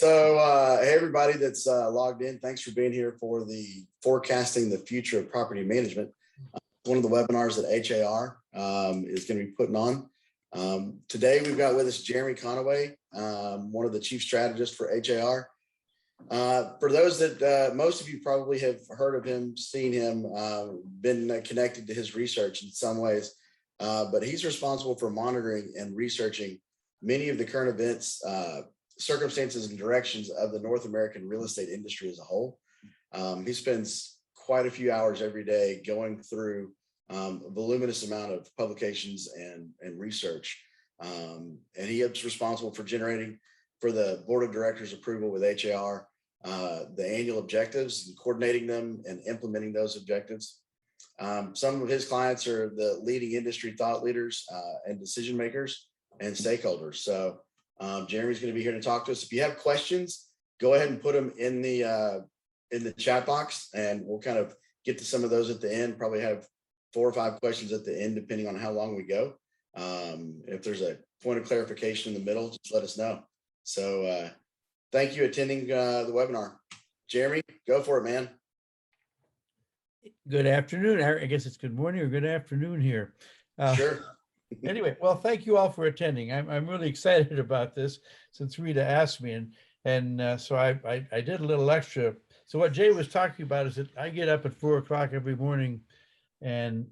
Hey, everybody that's logged in, thanks for being here for the Forecasting the Future of Property Management. One of the webinars that HAR is going to be putting on. Today, we've got with us Jeremy Conaway, one of the chief strategists for HAR. For those that most of you probably have heard of him, seen him, been connected to his research in some ways, but he's responsible for monitoring and researching many of the current events, circumstances and directions of the North American real estate industry as a whole. He spends quite a few hours every day going through a voluminous amount of publications and research. And he is responsible for generating for the board of directors approval with HAR, the annual objectives and coordinating them and implementing those objectives. Some of his clients are the leading industry thought leaders and decision makers and stakeholders. So Jeremy's going to be here to talk to us. If you have questions, go ahead and put them in the chat box, and we'll kind of get to some of those at the end. Probably have 4 or 5 questions at the end, depending on how long we go. If there's a point of clarification in the middle, just let us know. So thank you attending the webinar. Jeremy, go for it, man. Good afternoon. I guess it's good morning or good afternoon here. Sure. Anyway, well, thank you all for attending. I'm really excited about this since Rita asked me, and so I did a little extra. So what Jay was talking about is that I get up at 4 o'clock every morning and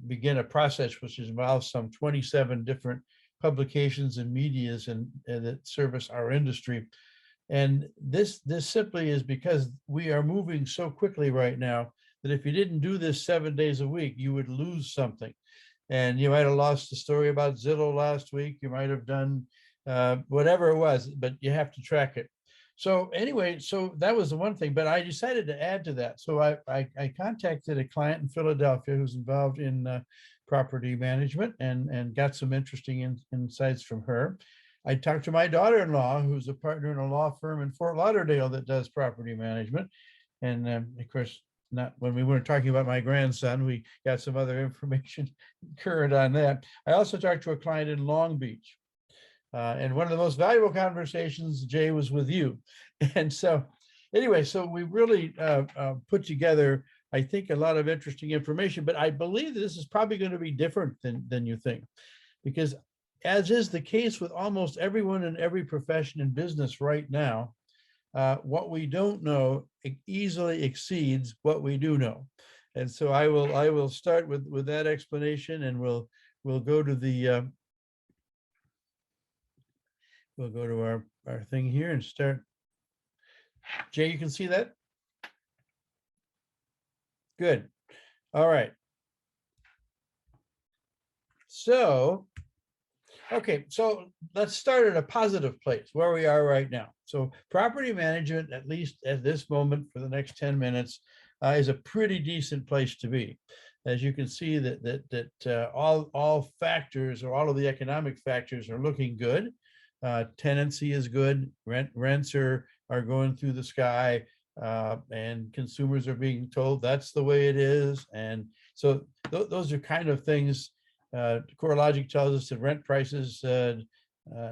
begin a process which involves some 27 different publications and medias and that service our industry. And this simply is because we are moving so quickly right now that if you didn't do this 7 days a week, you would lose something. And you might have lost the story about Zillow last week. You might have done whatever it was, but you have to track it. So anyway, so that was the one thing, but I decided to add to that. So I contacted a client in Philadelphia who's involved in property management and got some interesting insights from her. I talked to my daughter-in-law, who's a partner in a law firm in Fort Lauderdale that does property management. And of course, not when we weren't talking about my grandson, we got some other information current on that. I also talked to a client in Long Beach. And one of the most valuable conversations, Jay, was with you. And so anyway, so we really put together, I think, a lot of interesting information, but I believe that this is probably going to be different than you think, because as is the case with almost everyone in every profession in business right now, what we don't know easily exceeds what we do know. And so I will start with that explanation, and we'll go to the we'll go to our thing here and start. Jay, you can see that? Good. All right. So, okay, so let's start at a positive place where we are right now. So property management, at least at this moment for the next 10 minutes, is a pretty decent place to be. As you can see that all factors, or all of the economic factors, are looking good. Tenancy is good. Rents are going through the sky, and consumers are being told that's the way it is. And so those are kind of things. CoreLogic tells us that rent prices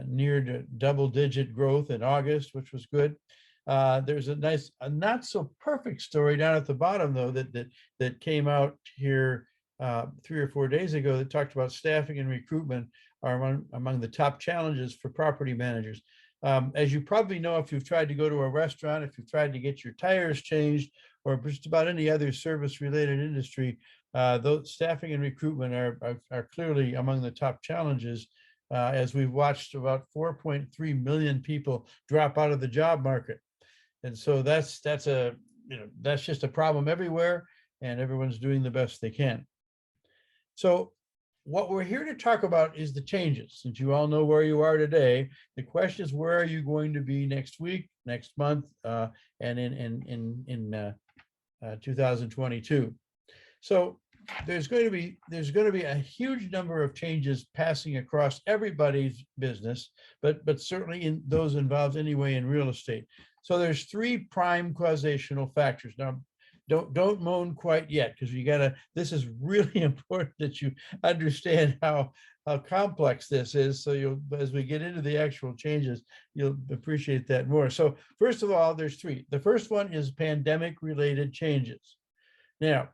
near double-digit growth in August, which was good. There's a not so perfect story down at the bottom, though, that came out here 3 or 4 days ago that talked about staffing and recruitment are among the top challenges for property managers. As you probably know, if you've tried to go to a restaurant, if you've tried to get your tires changed, or just about any other service-related industry, those staffing and recruitment are clearly among the top challenges, as we've watched about 4.3 million people drop out of the job market. And so that's just a problem everywhere, and everyone's doing the best they can. So what we're here to talk about is the changes. Since you all know where you are today, the question is, where are you going to be next week, next month, and in 2022? So there's going to be a huge number of changes passing across everybody's business, but certainly in those involved anyway in real estate. So there's 3 prime causational factors. Now, don't moan quite yet, because this is really important that you understand how how complex this is. So you'll, as we get into the actual changes, you'll appreciate that more. So first of all, there's three. The first one is pandemic-related changes. Now,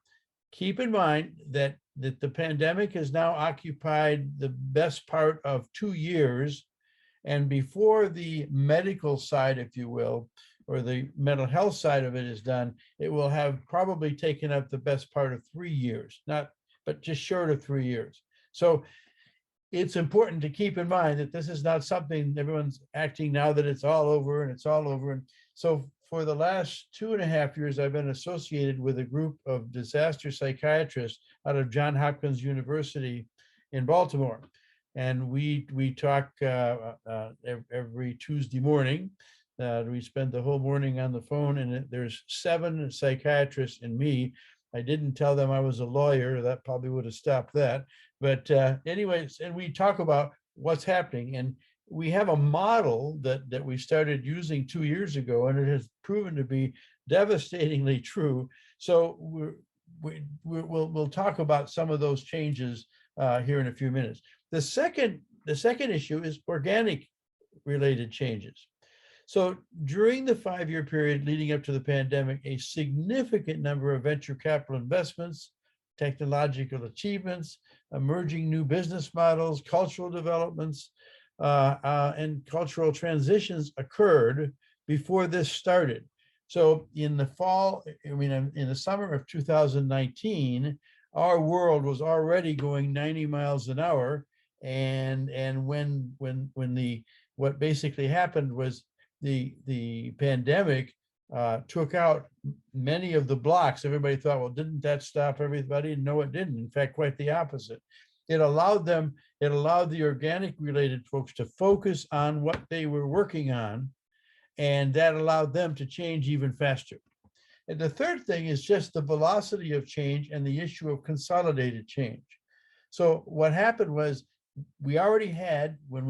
keep in mind that the pandemic has now occupied the best part of 2 years. And before the medical side, if you will, or the mental health side of it is done, it will have probably taken up the best part of 3 years, but just short of 3 years. So it's important to keep in mind that this is not something everyone's acting now that it's all over and it's all over. And so for the last 2.5 years, I've been associated with a group of disaster psychiatrists out of Johns Hopkins University in Baltimore. And we talk every Tuesday morning. We spend the whole morning on the phone, and there's 7 psychiatrists and me. I didn't tell them I was a lawyer. That probably would have stopped that. But anyways, and we talk about what's happening. And we have a model that we started using 2 years ago, and it has proven to be devastatingly true. So we'll talk about some of those changes here in a few minutes. The second issue is organic related changes. So during the 5-year period leading up to the pandemic, a significant number of venture capital investments, technological achievements, emerging new business models, cultural developments, and cultural transitions occurred before this started. So in the fall, in the summer of 2019, our world was already going 90 miles an hour. And when what basically happened was the pandemic took out many of the blocks. Everybody thought, well, didn't that stop everybody? No, it didn't. In fact, quite the opposite. It allowed the organic related folks to focus on what they were working on, and that allowed them to change even faster. And the third thing is just the velocity of change and the issue of consolidated change. So what happened was, we already had, when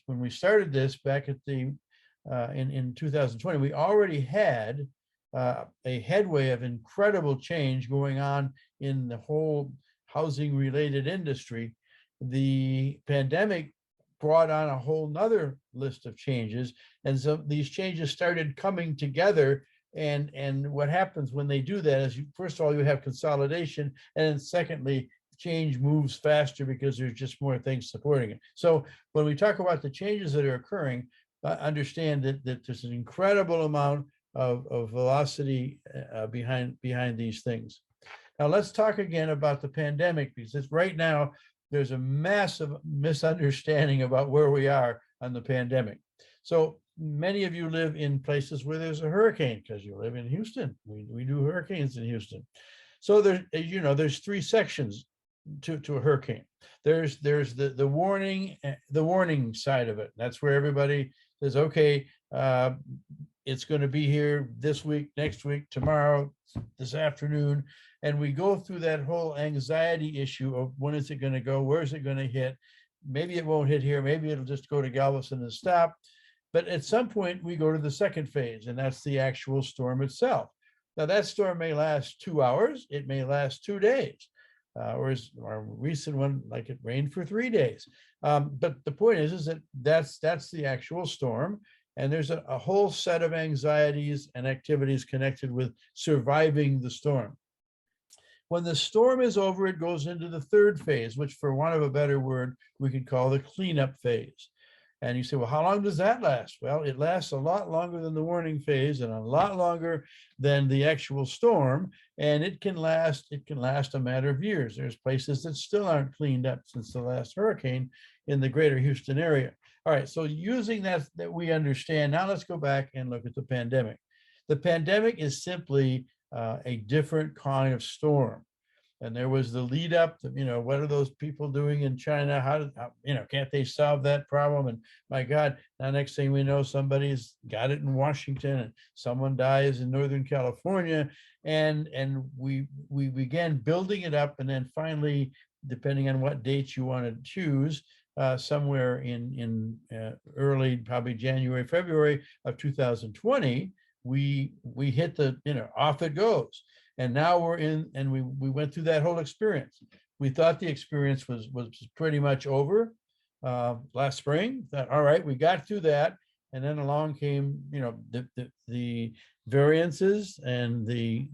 we started this back at the in 2020, we already had a headway of incredible change going on in the whole housing related industry. The pandemic brought on a whole nother list of changes, and so these changes started coming together. And what happens when they do that is, first of all, you have consolidation, and then secondly, change moves faster because there's just more things supporting it. So when we talk about the changes that are occurring, understand that there's an incredible amount of velocity behind these things. Now let's talk again about the pandemic, because right now there's a massive misunderstanding about where we are on the pandemic. So many of you live in places where there's a hurricane, because you live in Houston. We do hurricanes in Houston. So there's 3 sections to a hurricane. There's the warning side of it. That's where everybody says, okay, it's going to be here this week, next week, tomorrow, this afternoon. And we go through that whole anxiety issue of when is it going to go? Where is it going to hit? Maybe it won't hit here. Maybe it'll just go to Galveston and stop. But at some point we go to the second phase, and that's the actual storm itself. Now that storm may last 2 hours. It may last 2 days. Whereas our recent one, like, it rained for 3 days. But the point is that that's the actual storm. And there's a whole set of anxieties and activities connected with surviving the storm. When the storm is over, it goes into the third phase, which, for want of a better word, we could call the cleanup phase. And you say, well, how long does that last? Well, it lasts a lot longer than the warning phase, and a lot longer than the actual storm. And it can last a matter of years. There's places that still aren't cleaned up since the last hurricane in the greater Houston area. All right, so using that we understand, now let's go back and look at the pandemic. The pandemic is simply a different kind of storm. And there was the lead up to, what are those people doing in China? How can't they solve that problem? And my God, now next thing we know, somebody's got it in Washington, and someone dies in Northern California. And we began building it up. And then finally, depending on what dates you want to choose, somewhere in early, probably January, February of 2020, we hit off it goes. And now we're in, and we went through that whole experience. we thought the experience was pretty much over last spring. That all right, we got through that, and then along came, you know, the variances and we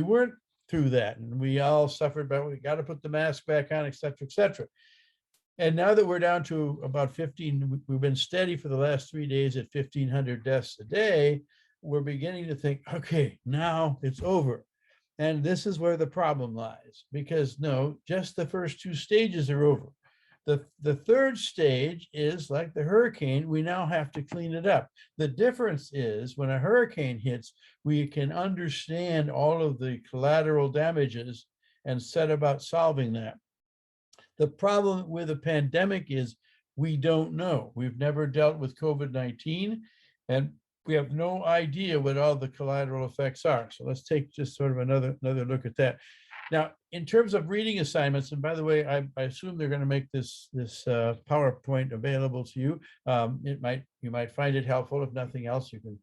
weren't through that, and we all suffered, but we got to put the mask back on, et cetera, et cetera. And now that we're down to about 15, we've been steady for the last 3 days at 1,500 deaths a day. We're beginning to think, okay, now it's over. And this is where the problem lies, because no, just the first 2 stages are over. The third stage is like the hurricane, we now have to clean it up. The difference is when a hurricane hits, we can understand all of the collateral damages and set about solving that. The problem with a pandemic is we don't know. We've never dealt with COVID-19, and we have no idea what all the collateral effects are. So let's take just sort of another look at that. Now, in terms of reading assignments, and by the way, I assume they're going to make this PowerPoint available to you. You might find it helpful. If nothing else, you can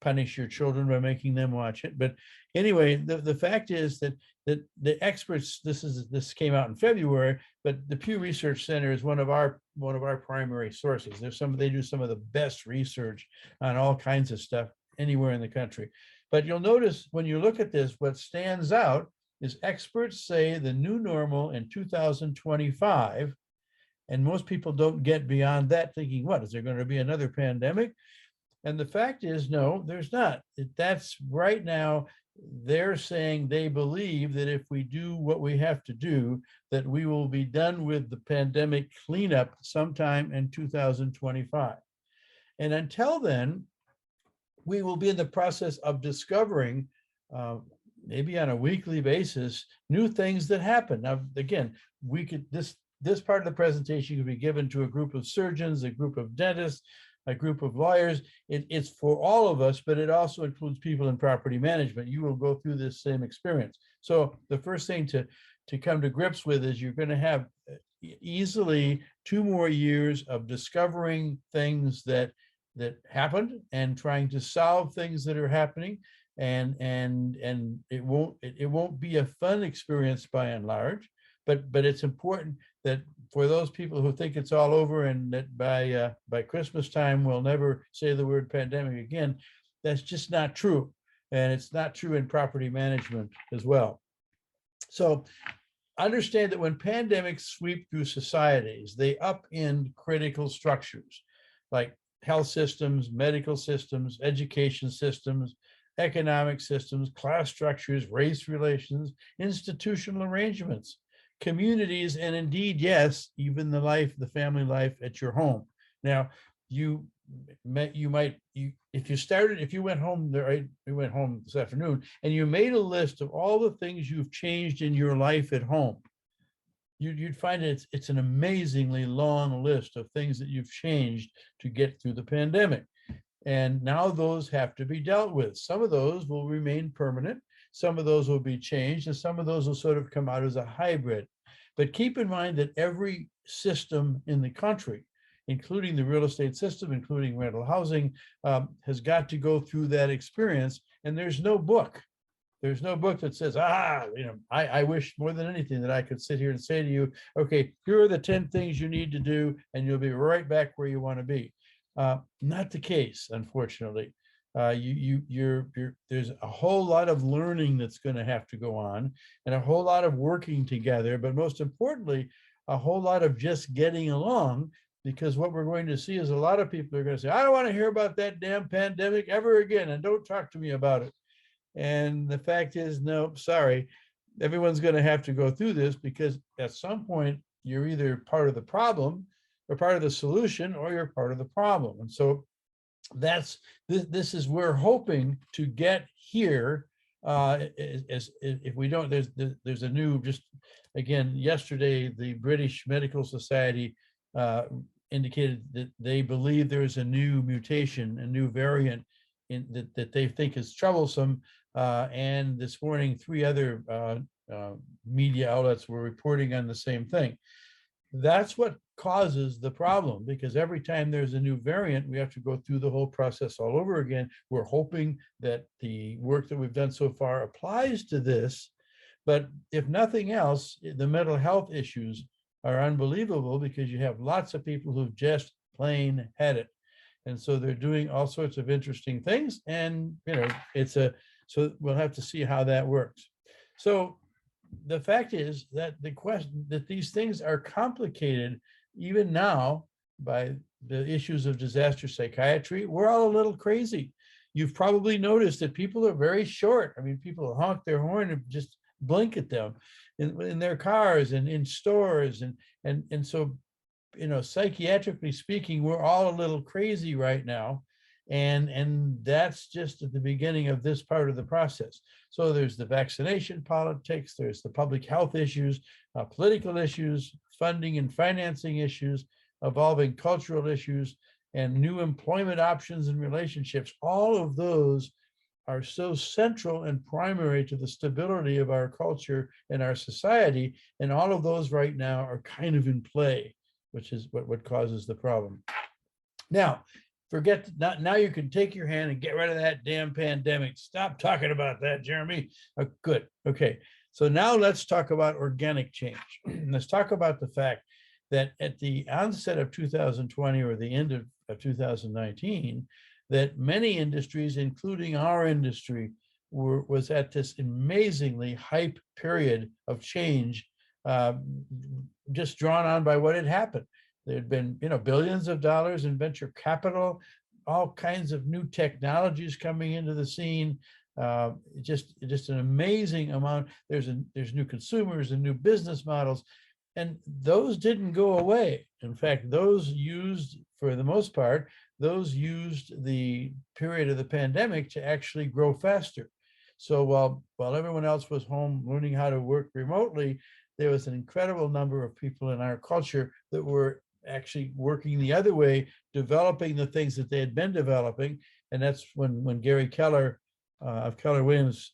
punish your children by making them watch it. But anyway, the fact is that the experts, this came out in February, but the Pew Research Center is one of our primary sources. They do some of the best research on all kinds of stuff anywhere in the country. But you'll notice when you look at this, what stands out is experts say the new normal in 2025, and most people don't get beyond that thinking, what, is there going to be another pandemic? And the fact is, no, there's not. That's right now, they're saying they believe that if we do what we have to do, that we will be done with the pandemic cleanup sometime in 2025. And until then, we will be in the process of discovering, maybe on a weekly basis, new things that happen. Now, again, this part of the presentation could be given to a group of surgeons, a group of dentists, a group of lawyers. It's for all of us, but it also includes people in property management. You will go through this same experience. So the first thing to come to grips with is you're going to have easily 2 more years of discovering things that happened and trying to solve things that are happening. And it won't be a fun experience by and large, but it's important that for those people who think it's all over and that by Christmas time we'll never say the word pandemic again, that's just not true. And it's not true in property management as well. So understand that when pandemics sweep through societies, they upend critical structures like health systems, medical systems, education systems, economic systems, class structures, race relations, institutional arrangements, communities, and indeed, yes, even the family life at your home. Now, if you went home there, we went home this afternoon, and you made a list of all the things you've changed in your life at home, you'd find it's an amazingly long list of things that you've changed to get through the pandemic. And now those have to be dealt with. Some of those will remain permanent. Some of those will be changed, and some of those will sort of come out as a hybrid. But keep in mind that every system in the country, including the real estate system, including rental housing, has got to go through that experience. And there's no book. There's no book that says, I wish more than anything that I could sit here and say to you, okay, here are the 10 things you need to do, and you'll be right back where you want to be. Not the case, unfortunately. There's a whole lot of learning that's going to have to go on, and a whole lot of working together, but most importantly, a whole lot of just getting along, because what we're going to see is a lot of people are going to say, I don't want to hear about that damn pandemic ever again, and don't talk to me about it. And the fact is, no, sorry, everyone's going to have to go through this, because at some point you're either part of the problem or part of the solution, or you're part of the problem. And so this is, we're hoping to get here. If we don't, there's a new, just again, yesterday, the British Medical Society indicated that they believe there's a new mutation, a new variant that they think is troublesome. And this morning, 3 other media outlets were reporting on the same thing. That's what causes the problem, because every time there's a new variant, we have to go through the whole process all over again. We're hoping that the work that we've done so far applies to this, But if nothing else, the mental health issues are unbelievable because you have lots of people who've just plain had it. And so they're doing all sorts of interesting things. And, so we'll have to see how that works. So the fact is that the question that these things are complicated even now by the issues of disaster psychiatry. We're all a little crazy. You've probably noticed that people are very short. I mean, people honk their horn and just blink at them in their cars and in stores. And so, psychiatrically speaking, we're all a little crazy right now. And that's just at the beginning of this part of the process. So there's the vaccination politics, there's the public health issues, political issues, funding and financing issues, evolving cultural issues, and new employment options and relationships. All of those are so central and primary to the stability of our culture and our society. And all of those right now are kind of in play, which is what causes the problem. Now, now you can take your hand and get rid of that damn pandemic. Stop talking about that, Jeremy. Oh, good. Okay. So now let's talk about organic change. Let's talk about the fact that at the onset of 2020 or the end of 2019, that many industries, including our industry, was at this amazingly hype period of change, just drawn on by what had happened. There had been, billions of dollars in venture capital, all kinds of new technologies coming into the scene. Just an amazing amount. There's new consumers and new business models, and those didn't go away. In fact, those used, for the most part, the period of the pandemic to actually grow faster. So while everyone else was home learning how to work remotely, there was an incredible number of people in our culture that were actually working the other way, developing the things that they had been developing. And that's when Gary Keller of Keller Williams,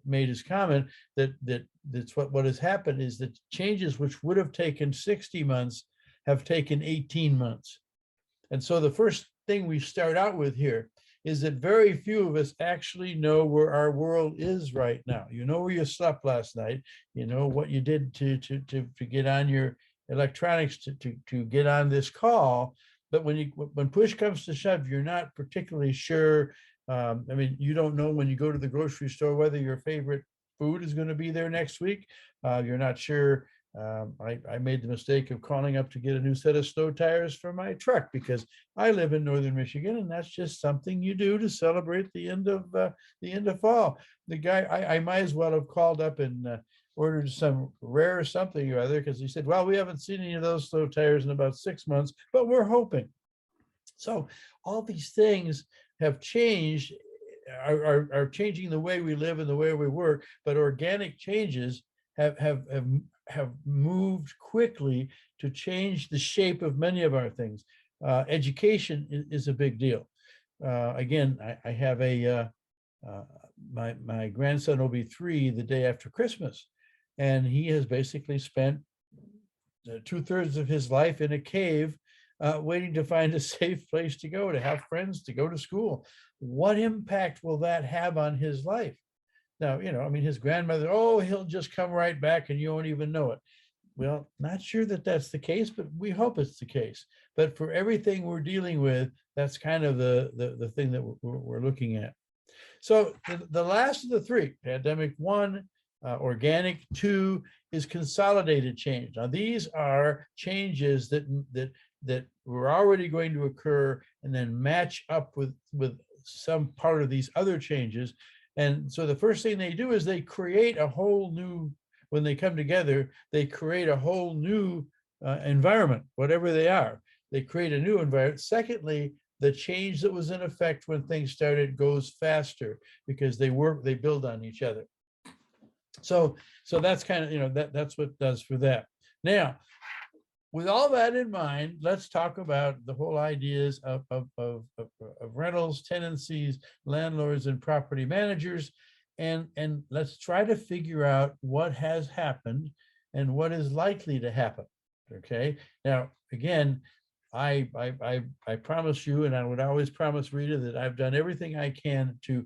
made his comment that's what has happened is that changes which would have taken 60 months have taken 18 months. And so the first thing we start out with here is that very few of us actually know where our world is right now. You know where you slept last night, you know what you did to get on your electronics to get on this call, but when push comes to shove, you're not particularly sure. You don't know when you go to the grocery store whether your favorite food is going to be there next week. You're not sure. I made the mistake of calling up to get a new set of snow tires for my truck because I live in northern Michigan, and that's just something you do to celebrate the end of fall. The guy, I might as well have called up and ordered some rare something or other, because he said, well, we haven't seen any of those snow tires in about 6 months, but we're hoping. So all these things have changed, are changing the way we live and the way we work, but organic changes have moved quickly to change the shape of many of our things. Education is a big deal. Again, I have my grandson will be 3 the day after Christmas, and he has basically spent 2/3 of his life in a cave, waiting to find a safe place to go, to have friends, to go to school. What impact will that have on his life? Now, his grandmother, oh, he'll just come right back and you won't even know it. Well, not sure that that's the case, but we hope it's the case. But for everything we're dealing with, that's kind of the thing that we're looking at. So the last of the 3, pandemic 1, organic 2, is consolidated change. Now, these are changes that were already going to occur and then match up with some part of these other changes. And so the first thing they do is they create a whole new, when they come together, they create a whole new environment, whatever they are. They create a new environment. Secondly, the change that was in effect when things started goes faster because they build on each other. So that's kind of, that's what it does for that. Now, with all that in mind, let's talk about the whole ideas of rentals, tenancies, landlords, and property managers. And let's try to figure out what has happened and what is likely to happen. Okay. Now, again, I promise you, and I would always promise Rita, that I've done everything I can to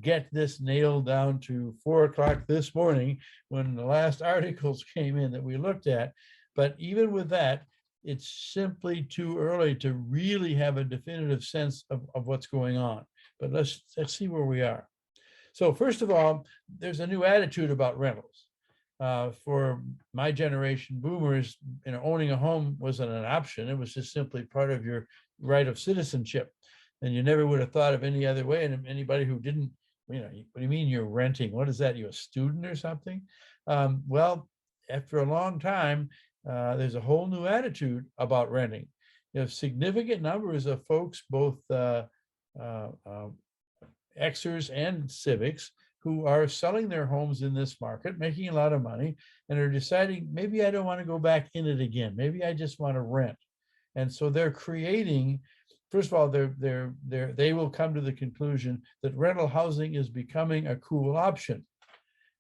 get this nailed down to 4 o'clock this morning when the last articles came in that we looked at. But even with that, it's simply too early to really have a definitive sense of what's going on. But let's see where we are. So first of all, there's a new attitude about rentals. For my generation, boomers, owning a home wasn't an option. It was just simply part of your right of citizenship. And you never would have thought of any other way. And anybody who didn't, what do you mean you're renting? What is that? You a student or something? Well, after a long time, there's a whole new attitude about renting. You have significant numbers of folks, both Xers and civics, who are selling their homes in this market, making a lot of money, and are deciding, maybe I don't want to go back in it again. Maybe I just want to rent. And so they're creating, first of all, they will come to the conclusion that rental housing is becoming a cool option.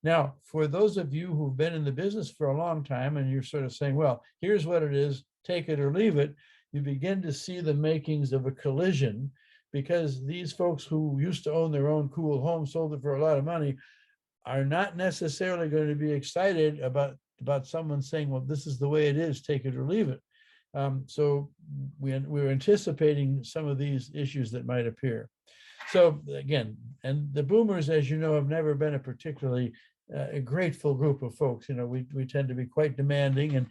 Now, for those of you who've been in the business for a long time and you're sort of saying, well, here's what it is, take it or leave it, you begin to see the makings of a collision, because these folks who used to own their own cool home, sold it for a lot of money, are not necessarily going to be excited about someone saying, well, this is the way it is, take it or leave it. So we're anticipating some of these issues that might appear. So again, and the boomers, as you know, have never been a particularly grateful group of folks. We tend to be quite demanding, and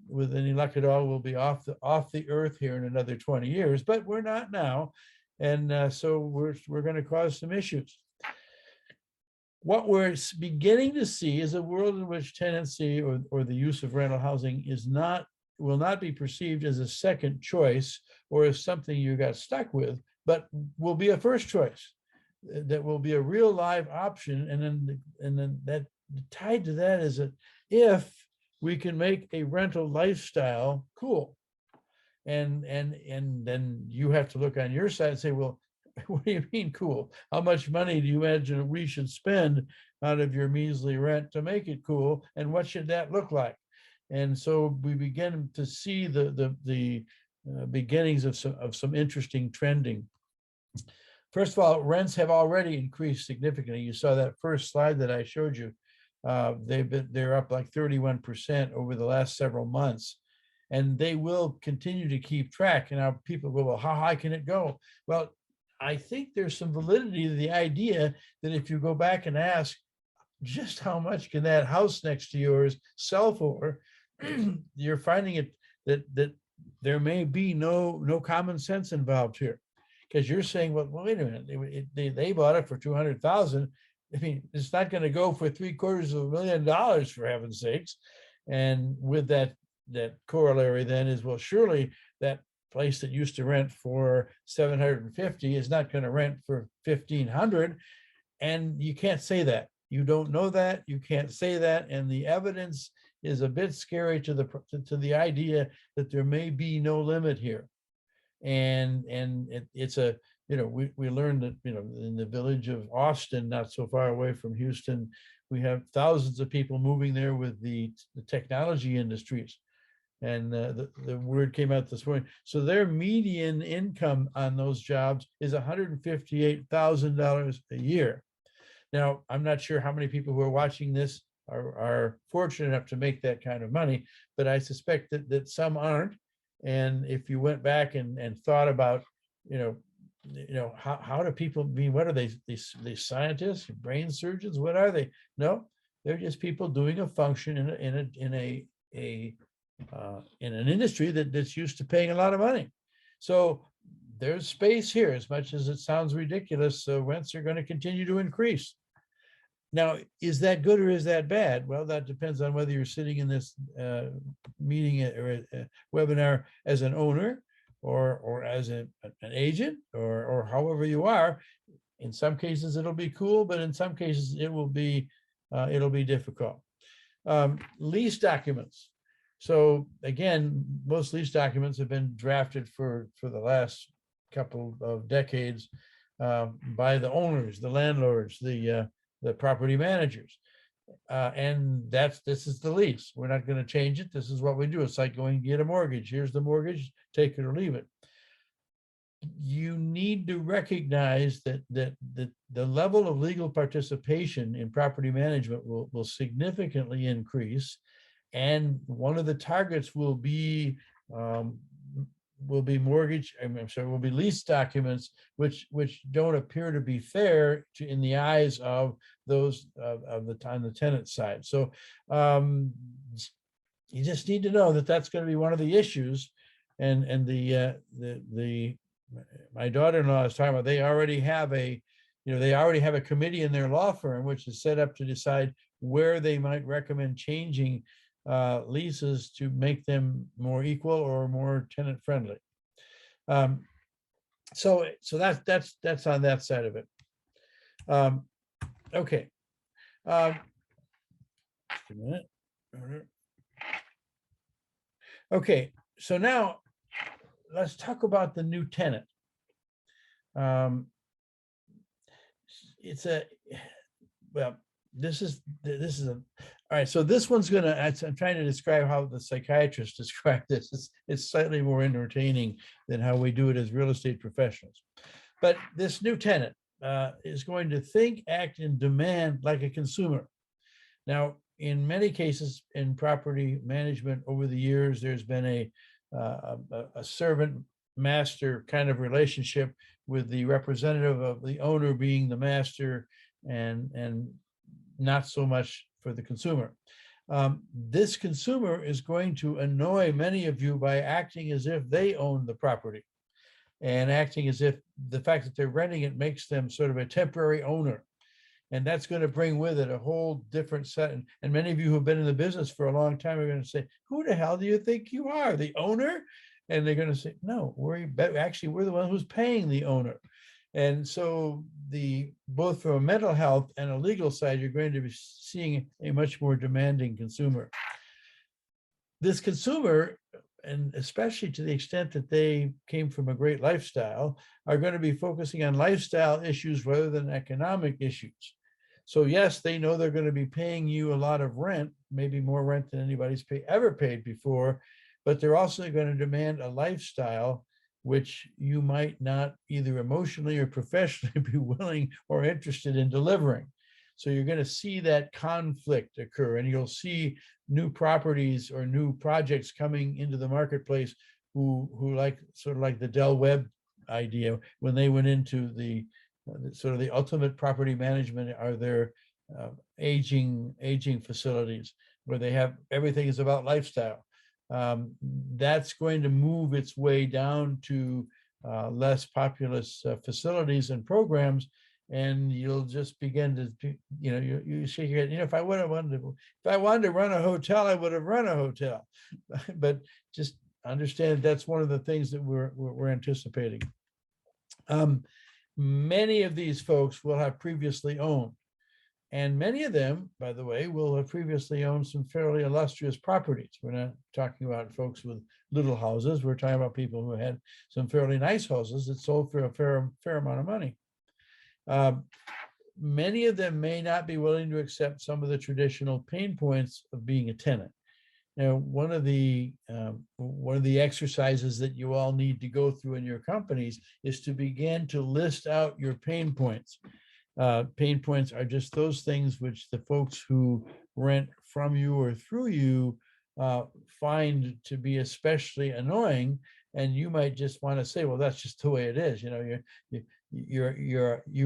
with any luck at all, we'll be off the earth here in another 20 years, but we're not now. And so we're going to cause some issues. What we're beginning to see is a world in which tenancy or the use of rental housing will not be perceived as a second choice or as something you got stuck with, but will be a first choice. That will be a real live option. And then that tied to that is that if we can make a rental lifestyle cool. And then you have to look on your side and say, well, what do you mean cool? How much money do you imagine we should spend out of your measly rent to make it cool? And what should that look like? And so we begin to see the beginnings of some interesting trending. First of all, rents have already increased significantly. You saw that first slide that I showed you. They're up like 31% over the last several months. And they will continue to keep track. And now people go, well, how high can it go? Well, I think there's some validity to the idea that if you go back and ask, just how much can that house next to yours sell for, you're finding it that there may be no common sense involved here. Because you're saying, well, wait a minute, they bought it for $200,000. I mean, it's not going to go for $750,000, for heaven's sakes. And with that corollary then is, well, surely that place that used to rent for $750 is not going to rent for $1,500. And you can't say that. You don't know that. You can't say that. And the evidence is a bit scary to the idea that there may be no limit here. And it's a, we learned that, in the village of Austin, not so far away from Houston, we have thousands of people moving there with the technology industries. And the word came out this morning. So their median income on those jobs is $158,000 a year. Now, I'm not sure how many people who are watching this are fortunate enough to make that kind of money, but I suspect that some aren't. And if you went back and thought about, how do people mean? What are they scientists, brain surgeons? What are they? No, they're just people doing a function in an industry that's used to paying a lot of money. So there's space here. As much as it sounds ridiculous, rents are going to continue to increase. Now, is that good or is that bad? Well, that depends on whether you're sitting in this meeting or webinar as an owner or as an agent or however you are. In some cases, it'll be cool, but in some cases, it'll be difficult. Lease documents. So again, most lease documents have been drafted for the last couple of decades by the owners, the landlords, the property managers. And this is the lease. We're not going to change it. This is what we do. It's like going to get a mortgage. Here's the mortgage, take it or leave it. You need to recognize that the level of legal participation in property management will significantly increase. And one of the targets will be mortgage, I'm sorry, will be lease documents, which don't appear to be fair in the eyes of those of the on the tenant side. So you just need to know that that's going to be one of the issues. And my daughter-in-law is talking about, they already have a committee in their law firm which is set up to decide where they might recommend changing leases to make them more equal or more tenant friendly. So that's on that side of it. Okay. Just a minute. Okay, so now let's talk about the new tenant. This is all right. So this one's gonna, I'm trying to describe how the psychiatrists describe this. It's slightly more entertaining than how we do it as real estate professionals. But this new tenant is going to think, act, and demand like a consumer. Now, in many cases in property management over the years, there's been a servant master kind of relationship, with the representative of the owner being the master and not so much for the consumer. This consumer is going to annoy many of you by acting as if they own the property, and acting as if the fact that they're renting it makes them sort of a temporary owner. And that's going to bring with it a whole different set. And many of you who've been in the business for a long time are going to say, who the hell do you think you are, the owner? And they're going to say, no, we're the one who's paying the owner. And so both from a mental health and a legal side, you're going to be seeing a much more demanding consumer. This consumer, and especially to the extent that they came from a great lifestyle, are going to be focusing on lifestyle issues rather than economic issues. So yes, they know they're going to be paying you a lot of rent, maybe more rent than anybody's ever paid before, but they're also going to demand a lifestyle which you might not either emotionally or professionally be willing or interested in delivering. So you're going to see that conflict occur, and you'll see new properties or new projects coming into the marketplace who like sort of like the Del Webb idea when they went into the sort of the ultimate property management are their aging facilities where they have everything is about lifestyle. That's going to move its way down to less populous facilities and programs, and you'll just begin to, you shake your head. If I wanted to run a hotel, I would have run a hotel. But just understand that's one of the things that we're anticipating. Many of these folks will have previously owned, and many of them, by the way, will have previously owned some fairly illustrious properties. We're not talking about folks with little houses. We're talking about people who had some fairly nice houses that sold for a fair amount of money. Many of them may not be willing to accept some of the traditional pain points of being a tenant. Now, one of the exercises that you all need to go through in your companies is to begin to list out your pain points. Pain points are just those things which the folks who rent from you or through you find to be especially annoying, and you might just want to say, well, that's just the way it is. You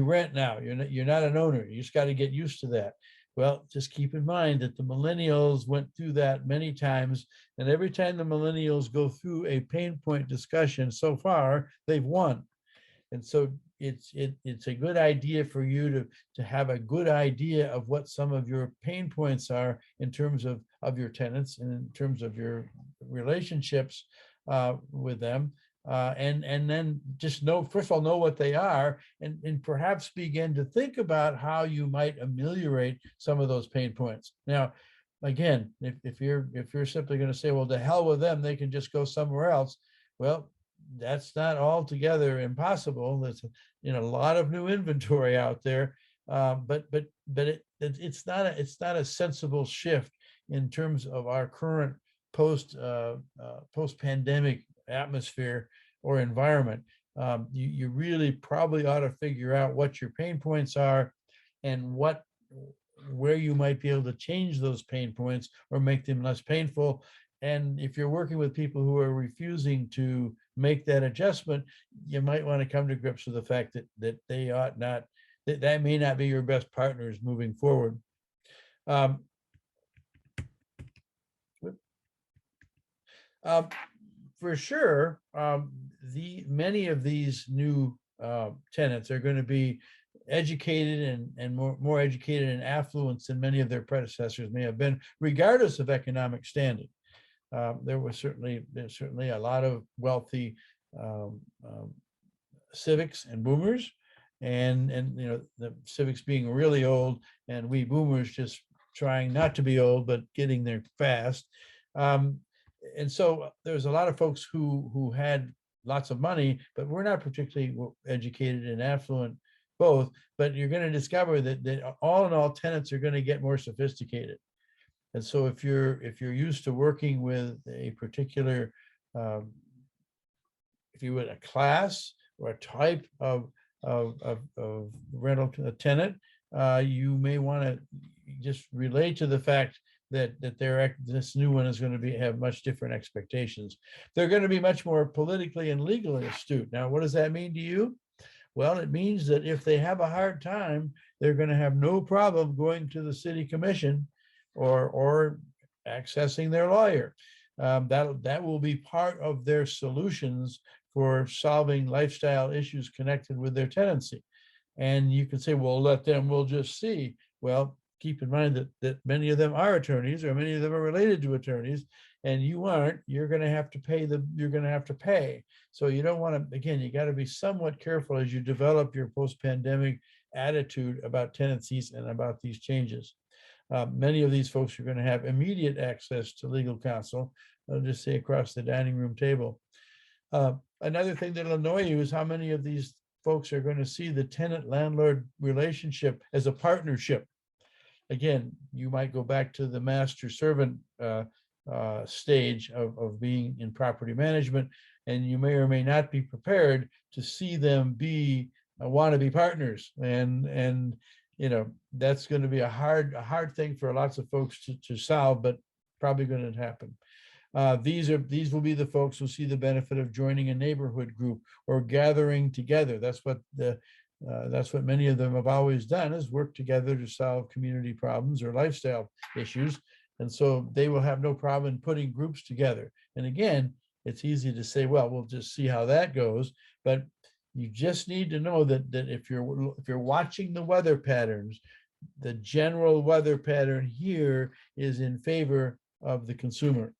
rent now. You're not an owner. You just got to get used to that. Well, just keep in mind that the millennials went through that many times, and every time the millennials go through a pain point discussion so far, they've won. And so it's a good idea for you to have a good idea of what some of your pain points are in terms of your tenants and in terms of your relationships with them. And then just first of all, know what they are, and perhaps begin to think about how you might ameliorate some of those pain points. Now, again, if you're simply going to say, well, to hell with them, they can just go somewhere else. Well, that's not altogether impossible. There's a lot of new inventory out there. It's not a sensible shift in terms of our current post-pandemic atmosphere or environment. You really probably ought to figure out what your pain points are and where you might be able to change those pain points or make them less painful. And if you're working with people who are refusing to make that adjustment, you might want to come to grips with the fact that they ought not, that may not be your best partners moving forward. For sure, many of these new tenants are going to be educated and more educated and affluent than many of their predecessors may have been, regardless of economic standing. There's certainly a lot of wealthy civics and boomers, and the civics being really old, and we boomers just trying not to be old but getting there fast. And so there's a lot of folks who had lots of money, but we're not particularly educated and affluent both. But you're going to discover that all in all, tenants are going to get more sophisticated. And so if you're used to working with a particular, if you would, a class or a type of rental tenant, you may want to just relate to the fact that this new one is going to have much different expectations. They're going to be much more politically and legally astute. Now, what does that mean to you? Well, it means that if they have a hard time, they're going to have no problem going to the city commission or accessing their lawyer. That will be part of their solutions for solving lifestyle issues connected with their tenancy. And you can say, well, we'll just see. Well, keep in mind that many of them are attorneys, or many of them are related to attorneys, and you aren't. You're going to have to pay. So you don't want to, again, you got to be somewhat careful as you develop your post-pandemic attitude about tenancies and about these changes. Many of these folks are going to have immediate access to legal counsel. I'll just say across the dining room table. Another thing that'll annoy you is how many of these folks are going to see the tenant-landlord relationship as a partnership. Again, you might go back to the master-servant stage of being in property management, and you may or may not be prepared to see them be wannabe partners. And that's going to be a hard thing for lots of folks to solve, but probably going to happen. These will be the folks who see the benefit of joining a neighborhood group or gathering together. That's what many of them have always done, is work together to solve community problems or lifestyle issues. And so they will have no problem in putting groups together. And again, it's easy to say, well, we'll just see how that goes. But you just need to know that if you're watching the weather patterns, the general weather pattern here is in favor of the consumer.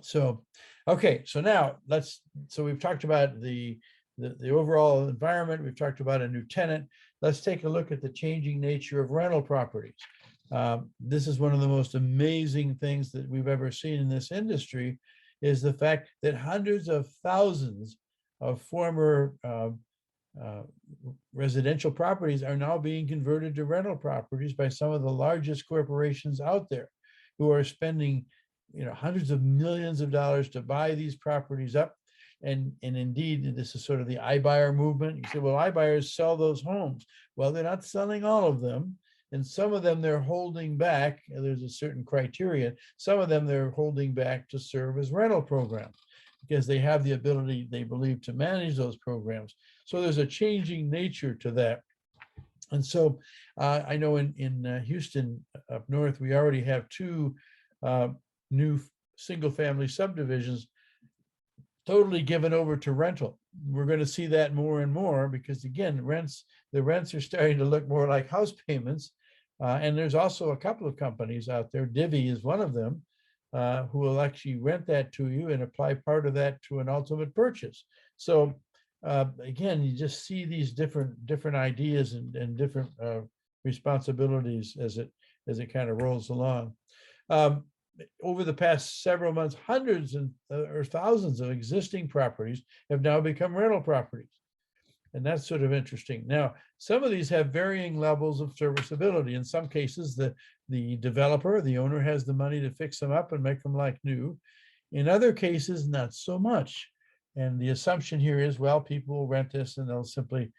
So, okay, so now we've talked about the overall environment. We've talked about a new tenant. Let's take a look at the changing nature of rental properties. This is one of the most amazing things that we've ever seen in this industry, is the fact that hundreds of thousands of former residential properties are now being converted to rental properties by some of the largest corporations out there, who are spending hundreds of millions of dollars to buy these properties up. And indeed, this is sort of the iBuyer movement. You say, well, iBuyers sell those homes. Well, they're not selling all of them. And some of them they're holding back. There's a certain criteria. Some of them they're holding back to serve as rental programs, because they have the ability, they believe, to manage those programs. So there's a changing nature to that. And so I know in Houston up north, we already have two new single-family subdivisions totally given over to rental. We're going to see that more and more, because again, the rents are starting to look more like house payments. And there's also a couple of companies out there, Divvy is one of them, who will actually rent that to you and apply part of that to an ultimate purchase. So again, you just see these different ideas and different responsibilities as it kind of rolls along. Over the past several months, hundreds or thousands of existing properties have now become rental properties. And that's sort of interesting. Now, some of these have varying levels of serviceability. In some cases, the developer, the owner has the money to fix them up and make them like new. In other cases, not so much. And the assumption here is, well, people will rent this and they'll simply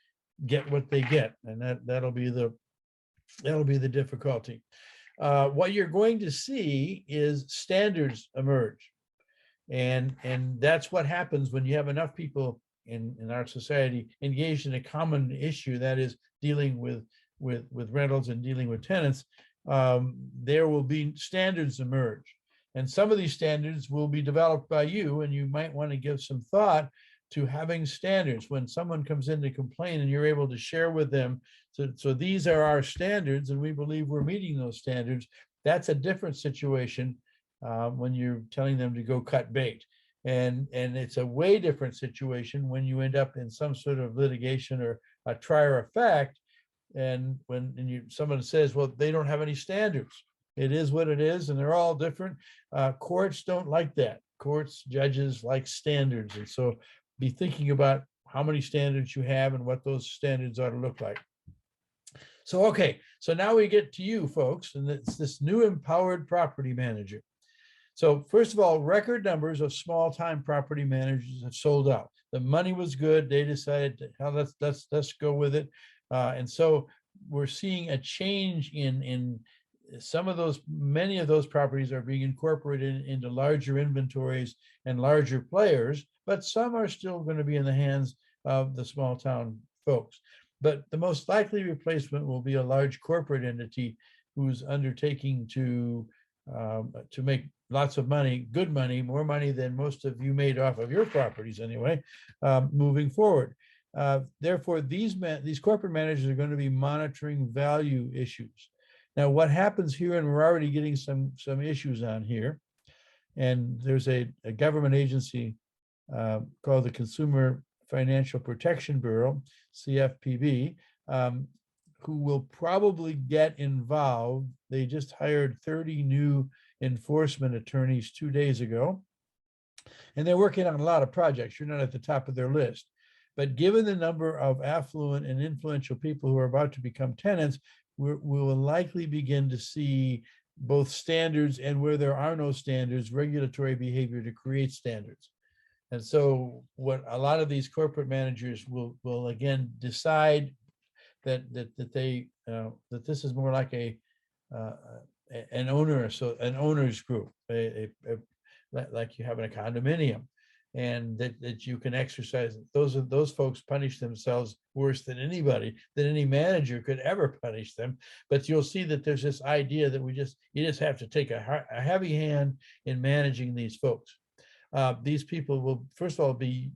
get what they get. And that'll be the difficulty. What you're going to see is standards emerge. And that's what happens when you have enough people in our society engaged in a common issue, that is dealing with rentals and dealing with tenants. There will be standards emerge. And some of these standards will be developed by you, and you might want to give some thought to having standards when someone comes in to complain and you're able to share with them. So these are our standards and we believe we're meeting those standards. That's a different situation when you're telling them to go cut bait. And it's a way different situation when you end up in some sort of litigation or a trier of fact. And when someone says, well, they don't have any standards. It is what it is, and they're all different. Courts don't like that. Courts, judges like standards. And so be thinking about how many standards you have and what those standards ought to look like. So, okay, so now we get to you folks, and it's this new empowered property manager. So first of all, record numbers of small-time property managers have sold out. The money was good. They decided, let's go with it. And so we're seeing a change in some of those, many of those properties are being incorporated into larger inventories and larger players, but some are still going to be in the hands of the small town folks. But the most likely replacement will be a large corporate entity who's undertaking to make lots of money, good money, more money than most of you made off of your properties anyway, moving forward. Therefore, these corporate managers are going to be monitoring value issues. Now, what happens here, and we're already getting some issues on here, and there's a government agency called the Consumer Financial Protection Bureau, CFPB, who will probably get involved. They just hired 30 new enforcement attorneys 2 days ago, and they're working on a lot of projects. You're not at the top of their list. But given the number of affluent and influential people who are about to become tenants, we will likely begin to see both standards and, where there are no standards, regulatory behavior to create standards. And so what a lot of these corporate managers will again decide that this is more like an owners group, like you have in a condominium, and that you can exercise. Those folks punish themselves worse than any manager could ever punish them. But you'll see that there's this idea that you just have to take a heavy hand in managing these folks. These people will, first of all, be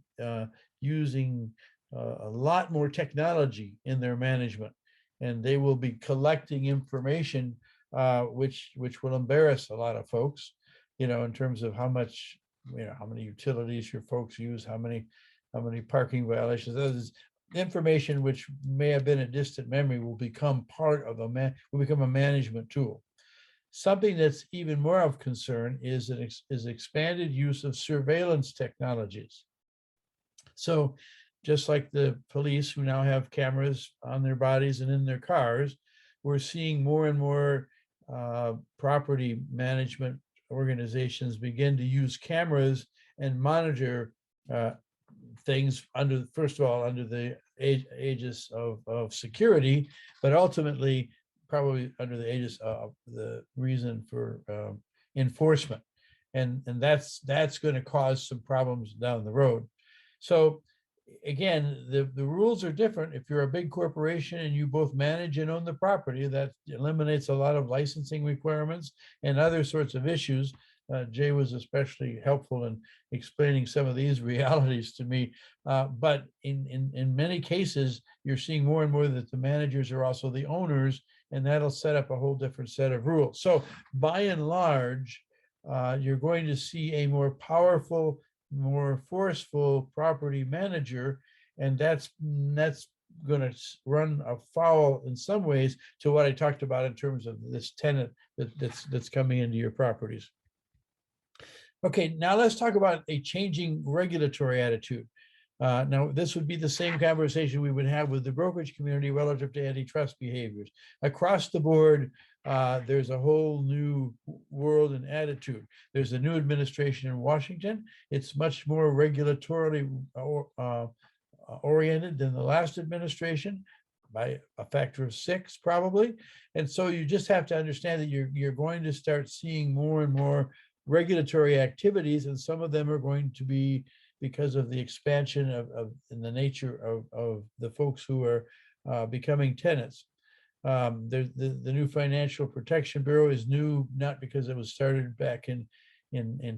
using a lot more technology in their management, and they will be collecting information which will embarrass a lot of folks, in terms of how much, how many utilities your folks use, how many parking violations. Those information which may have been a distant memory will become part of will become a management tool. Something that's even more of concern is expanded use of surveillance technologies. So just like the police, who now have cameras on their bodies and in their cars, we're seeing more and more property management organizations begin to use cameras and monitor things first of all, under the aegis of security, but ultimately probably under the aegis of the reason for enforcement. And that's going to cause some problems down the road. So again, the rules are different. If you're a big corporation and you both manage and own the property, that eliminates a lot of licensing requirements and other sorts of issues. Jay was especially helpful in explaining some of these realities to me. But in many cases, you're seeing more and more that the managers are also the owners, and that'll set up a whole different set of rules. So by and large, you're going to see a more powerful, more forceful property manager, and that's going to run afoul in some ways to what I talked about in terms of this tenant that's coming into your properties. Okay, now let's talk about a changing regulatory attitude. Now, this would be the same conversation we would have with the brokerage community relative to antitrust behaviors. Across the board, there's a whole new world and attitude. There's a new administration in Washington. It's much more regulatorily oriented than the last administration by a factor of 6, probably. And so you just have to understand that you're going to start seeing more and more regulatory activities, and some of them are going to be because of the expansion of in the nature of the folks who are becoming tenants. The new Financial Protection Bureau is new, not because it was started back in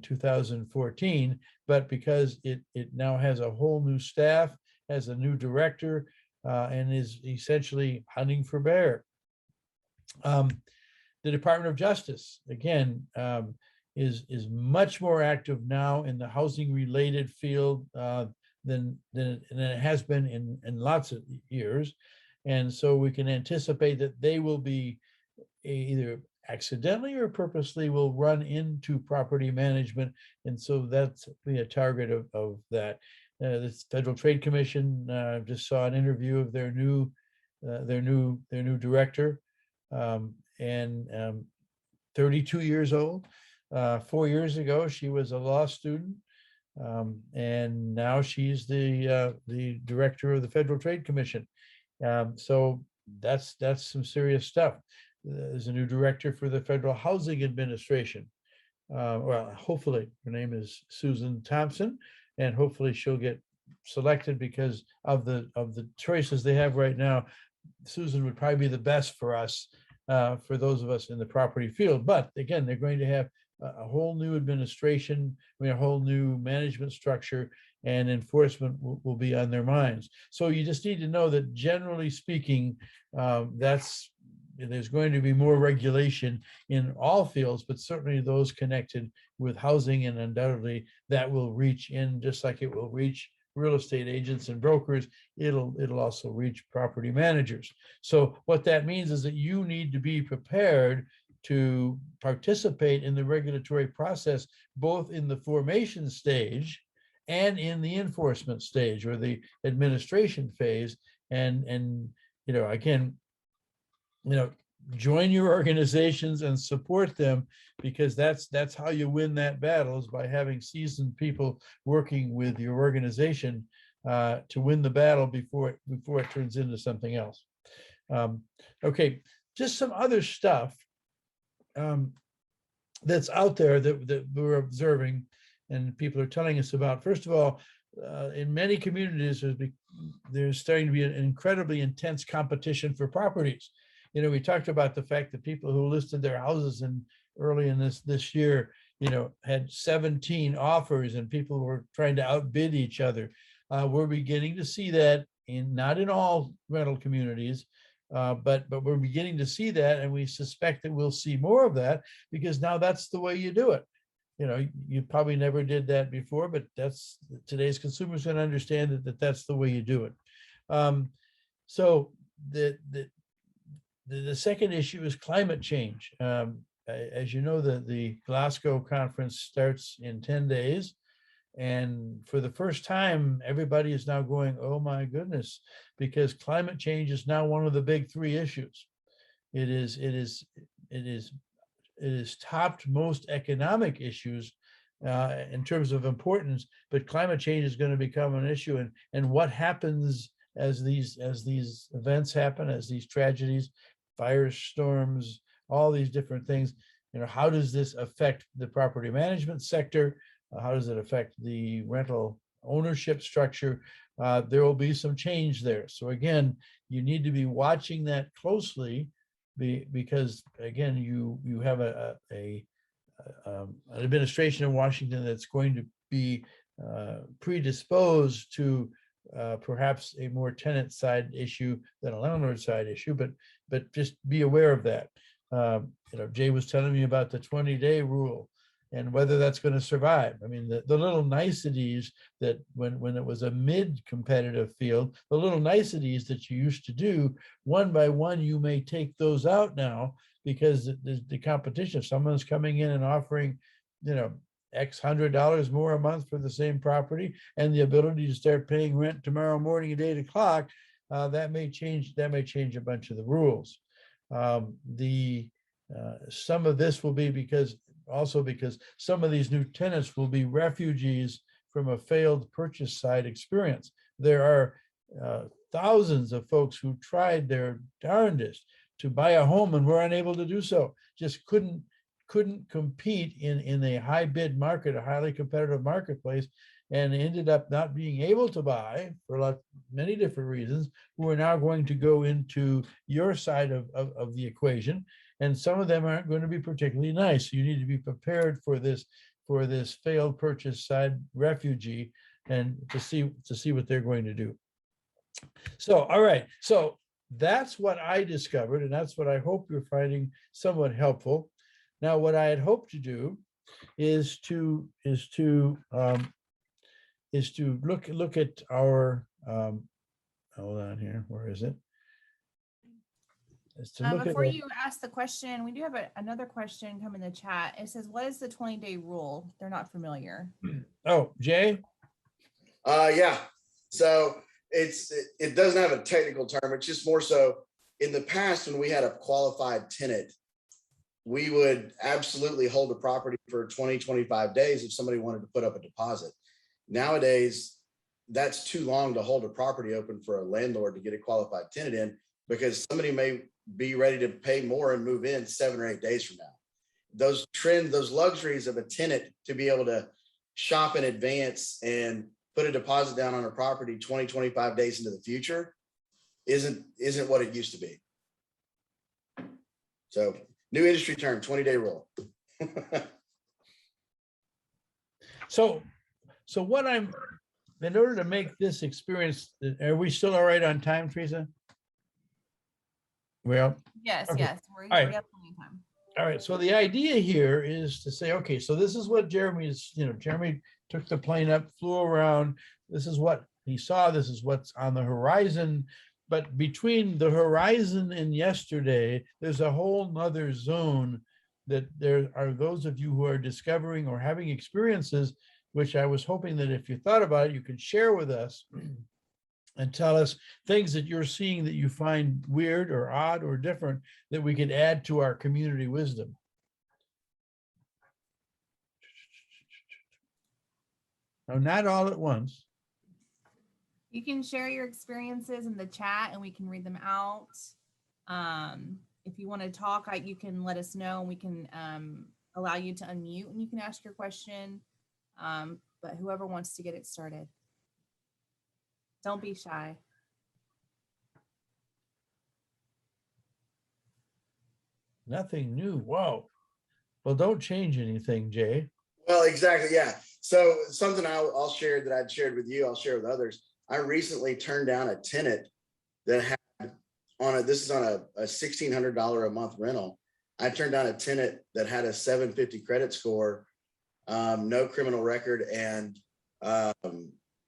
2014, but because it now has a whole new staff, has a new director, and is essentially hunting for bear. The Department of Justice, again, is much more active now in the housing related field than it has been in lots of years. And so we can anticipate that they will be either accidentally or purposely will run into property management. And so that's be a target of that. The Federal Trade Commission just saw an interview of their new director, and 32 years old. 4 years ago, she was a law student, and now she's the director of the Federal Trade Commission. So that's some serious stuff. There's a new director for the Federal Housing Administration. Well, hopefully her name is Susan Thompson, and hopefully she'll get selected because of the choices they have right now. Susan would probably be the best for us, for those of us in the property field. But again, they're going to have a whole new administration, a whole new management structure, and enforcement will be on their minds. So you just need to know that generally speaking, there's going to be more regulation in all fields, but certainly those connected with housing, and undoubtedly that will reach in, just like it will reach real estate agents and brokers, it'll also reach property managers. So what that means is that you need to be prepared to participate in the regulatory process, both in the formation stage and in the enforcement stage, or the administration phase. And again, join your organizations and support them, because that's how you win that battle, is by having seasoned people working with your organization to win the battle before it turns into something else. Okay, just some other stuff that's out there that we're observing and people are telling us about. First of all, in many communities, there's starting to be an incredibly intense competition for properties. We talked about the fact that people who listed their houses early in this year, had 17 offers, and people were trying to outbid each other. We're beginning to see that not in all rental communities, but we're beginning to see that, and we suspect that we'll see more of that, because now that's the way you do it. You probably never did that before, but that's today's consumers going to understand that that's the way you do it. So the second issue is climate change. As you know, the Glasgow conference starts in 10 days. And for the first time, everybody is now going, oh my goodness, because climate change is now one of the big 3 issues. It is topped most economic issues in terms of importance, but climate change is going to become an issue. And what happens as these events happen, as these tragedies, firestorms, all these different things, how does this affect the property management sector? How does it affect the rental ownership structure? There will be some change there. So again, you need to be watching that closely, because again, you have an administration in Washington that's going to be predisposed to perhaps a more tenant side issue than a landlord side issue, but just be aware of that. Jay was telling me about the 20-day rule and whether that's going to survive. I mean, the little niceties that when it was a mid-competitive field, the little niceties that you used to do, one by one, you may take those out now, because the competition, if someone's coming in and offering, X $100 more a month for the same property and the ability to start paying rent tomorrow morning at 8 o'clock, that may change a bunch of the rules. Some of this will be because some of these new tenants will be refugees from a failed purchase side experience. There are thousands of folks who tried their darndest to buy a home and were unable to do so, just couldn't compete in a high bid market, a highly competitive marketplace, and ended up not being able to buy for many different reasons, who are now going to go into your side of the equation. And some of them aren't going to be particularly nice. You need to be prepared for this failed purchase side refugee, and to see what they're going to do. So, all right. So that's what I discovered, and that's what I hope you're finding somewhat helpful. Now, what I had hoped to do is to look at our hold on here. Where is it? Before you ask the question, we do have another question come in the chat. It says, what is the 20-day rule? They're not familiar. Oh, Jay? Yeah. So it doesn't have a technical term. It's just more so in the past, when we had a qualified tenant, we would absolutely hold the property for 20, 25 days if somebody wanted to put up a deposit. Nowadays, that's too long to hold a property open for a landlord to get a qualified tenant in, because somebody may be ready to pay more and move in 7 or 8 days from now. Those trends, those luxuries of a tenant to be able to shop in advance and put a deposit down on a property 20, 25 days into the future isn't what it used to be. So new industry term, 20-day rule. So what in order to make this experience, are we still all right on time, Teresa? Well, Yes, okay. yes. We right. have plenty of time. All right. So the idea here is to say, okay, so this is what Jeremy took the plane up, flew around. This is what he saw. This is what's on the horizon. But between the horizon and yesterday, there's a whole nother zone that there are those of you who are discovering or having experiences, which I was hoping that if you thought about it, you could share with us and tell us things that you're seeing that you find weird or odd or different that we could add to our community wisdom. Now, not all at once. You can share your experiences in the chat and we can read them out. If you want to talk, you can let us know and we can allow you to unmute and you can ask your question. But whoever wants to get it started. Don't be shy. Nothing new. Whoa. Well, don't change anything, Jay. Well, exactly. Yeah. So something I'll share that I'd shared with you, I'll share with others. I recently turned down a tenant that had this is on a $1,600 a month rental. I turned down a tenant that had a 750 credit score, no criminal record, and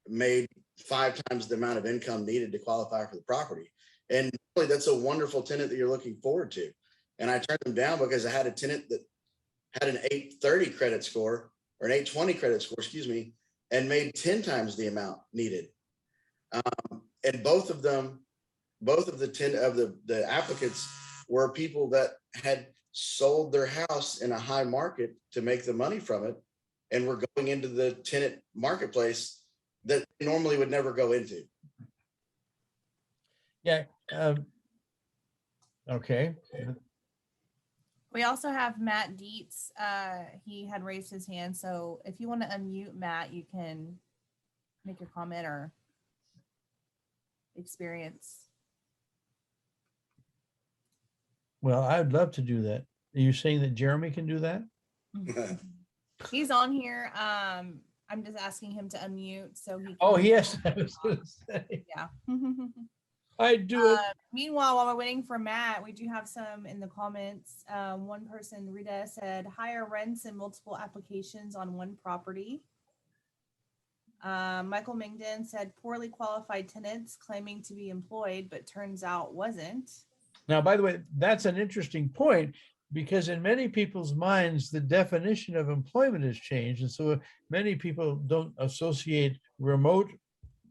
made 5 times the amount of income needed to qualify for the property. And really, that's a wonderful tenant that you're looking forward to. And I turned them down because I had a tenant that had an 830 credit score or an 820 credit score, excuse me, and made 10 times the amount needed. And both of the applicants were people that had sold their house in a high market to make the money from it and were going into the tenant marketplace that they normally would never go into. Yeah. Okay. We also have Matt Dietz. He had raised his hand. So if you want to unmute Matt, you can make your comment or experience. Well, I'd love to do that. Are you saying that Jeremy can do that? He's on here. I'm just asking him to unmute so he can. Oh, yes. I was going to say. Yeah. I do it. Meanwhile, while we're waiting for Matt, we do have some in the comments. One person, Rita, said higher rents and multiple applications on one property. Michael Mingdon said poorly qualified tenants claiming to be employed, but turns out wasn't. Now, by the way, that's an interesting point. because in many people's minds, the definition of employment has changed. And so many people don't associate remote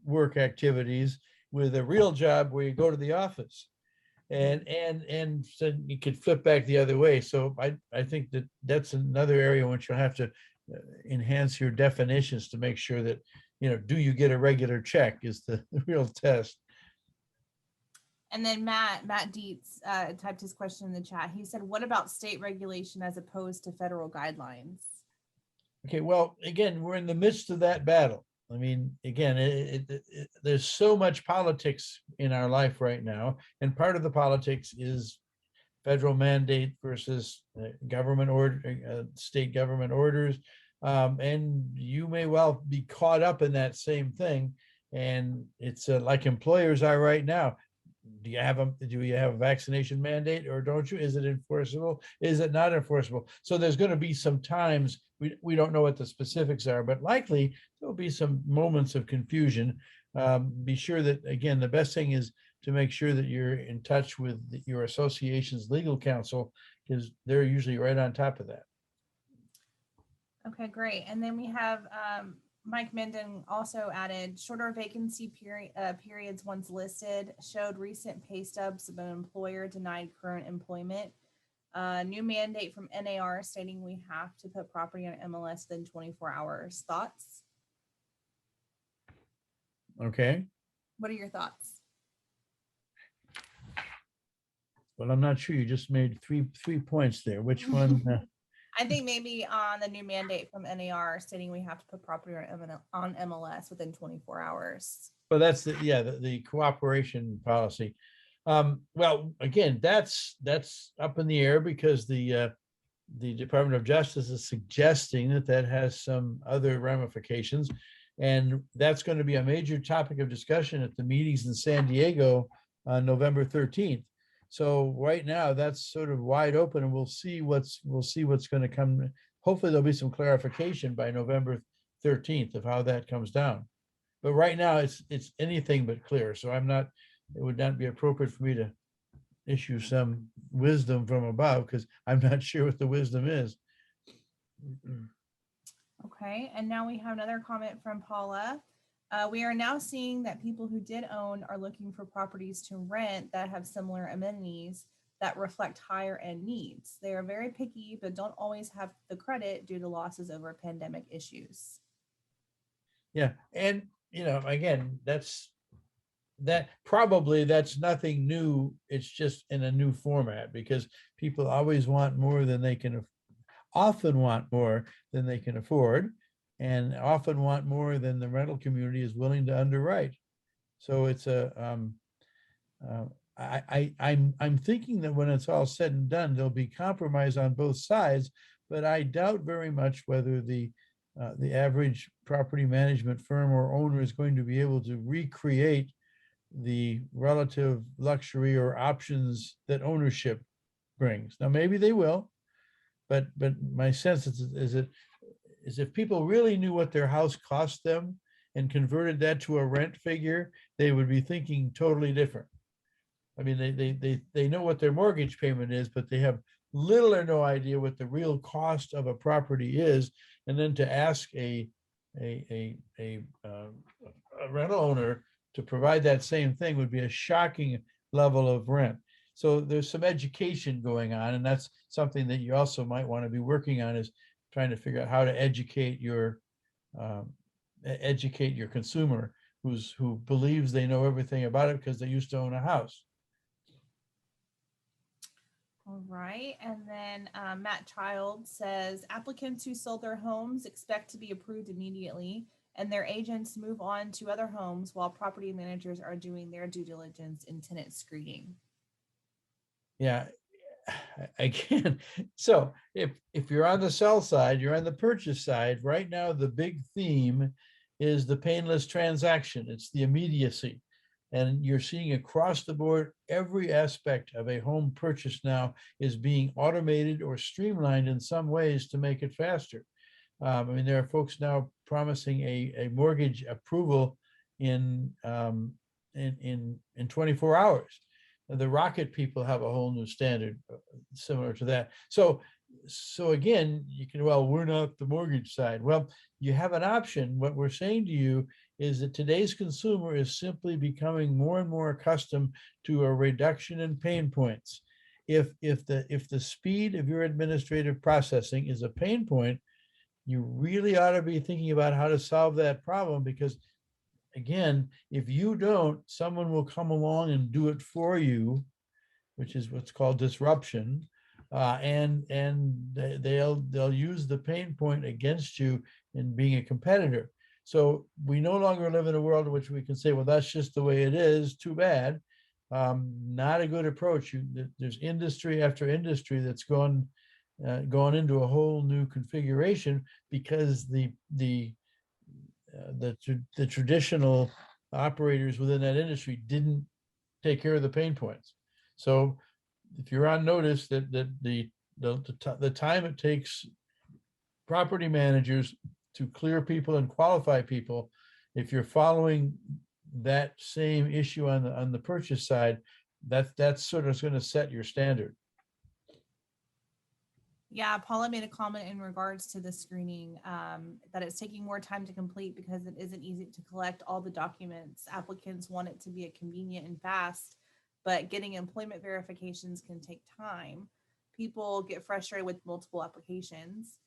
work activities with a real job where you go to the office. And so you could flip back the other way. So I think that that's another area in which you'll have to enhance your definitions to make sure that, do you get a regular check is the real test. And then Matt Dietz typed his question in the chat. He said, what about state regulation as opposed to federal guidelines? Okay, well, again, we're in the midst of that battle. I mean, again, there's so much politics in our life right now. And part of the politics is federal mandate versus government order, state government orders. And you may well be caught up in that same thing. And it's like employers are right now. Do you have a vaccination mandate or don't you? Is it enforceable? Is it not enforceable? So there's going to be some times we don't know what the specifics are, but likely there'll be some moments of confusion. Be sure that, again, the best thing is to make sure that you're in touch with your association's legal counsel, because they're usually right on top of that. Okay, great. And then we have Mike Minden also added shorter vacancy periods once listed, showed recent pay stubs of an employer denied current employment. New mandate from NAR stating we have to put property on MLS within 24 hours. Thoughts? Okay. What are your thoughts? Well, I'm not sure. You just made three points there. Which one? I think maybe on the new mandate from NAR stating we have to put property on MLS within 24 hours. Well, that's the cooperation policy. Well, again, that's up in the air because the Department of Justice is suggesting that has some other ramifications, and that's going to be a major topic of discussion at the meetings in San Diego on November 13th. So right now that's sort of wide open, and we'll see what's going to come. Hopefully there'll be some clarification by November 13th of how that comes down. But right now it's anything but clear. So it would not be appropriate for me to issue some wisdom from above because I'm not sure what the wisdom is. Okay, and now we have another comment from Paula. We are now seeing that people who did own are looking for properties to rent that have similar amenities that reflect higher end needs. They are very picky, but don't always have the credit due to losses over pandemic issues. Yeah, and again, that's nothing new. It's just in a new format because people always want more than they can, often want more than they can afford, and often want more than the rental community is willing to underwrite. So it's I'm thinking that when it's all said and done, there'll be compromise on both sides, but I doubt very much whether the average property management firm or owner is going to be able to recreate the relative luxury or options that ownership brings. Now, maybe they will, but my sense is if people really knew what their house cost them and converted that to a rent figure, they would be thinking totally different. I mean, they know what their mortgage payment is, but they have little or no idea what the real cost of a property is. And then to ask a rental owner to provide that same thing would be a shocking level of rent. So there's some education going on, and that's something that you also might want to be working on, is trying to figure out how to educate your consumer who believes they know everything about it because they used to own a house. All right, and then Matt Child says applicants who sold their homes expect to be approved immediately, and their agents move on to other homes while property managers are doing their due diligence in tenant screening. Yeah, again, so if you're on the sell side, you're on the purchase side. Right now, the big theme is the painless transaction. It's the immediacy. And you're seeing across the board, every aspect of a home purchase now is being automated or streamlined in some ways to make it faster. I mean, there are folks now promising a mortgage approval in 24 hours. The Rocket people have a whole new standard similar to that. So again, you can, well, we're not the mortgage side. Well, you have an option. What we're saying to you is that today's consumer is simply becoming more and more accustomed to a reduction in pain points. If the speed of your administrative processing is a pain point, you really ought to be thinking about how to solve that problem, because again, if you don't, someone will come along and do it for you, which is what's called disruption. And they'll use the pain point against you in being a competitor. So we no longer live in a world in which we can say, well, that's just the way it is, too bad. Not a good approach. There's industry after industry that's gone into a whole new configuration because the traditional operators within that industry didn't take care of the pain points. So if you're on notice that the time it takes property managers to clear people and qualify people, if you're following that same issue on the purchase side, that's sort of going to set your standard. Yeah, Paula made a comment in regards to the screening, that it's taking more time to complete because it isn't easy to collect all the documents. Applicants want it to be convenient and fast, but getting employment verifications can take time. People get frustrated with multiple applications.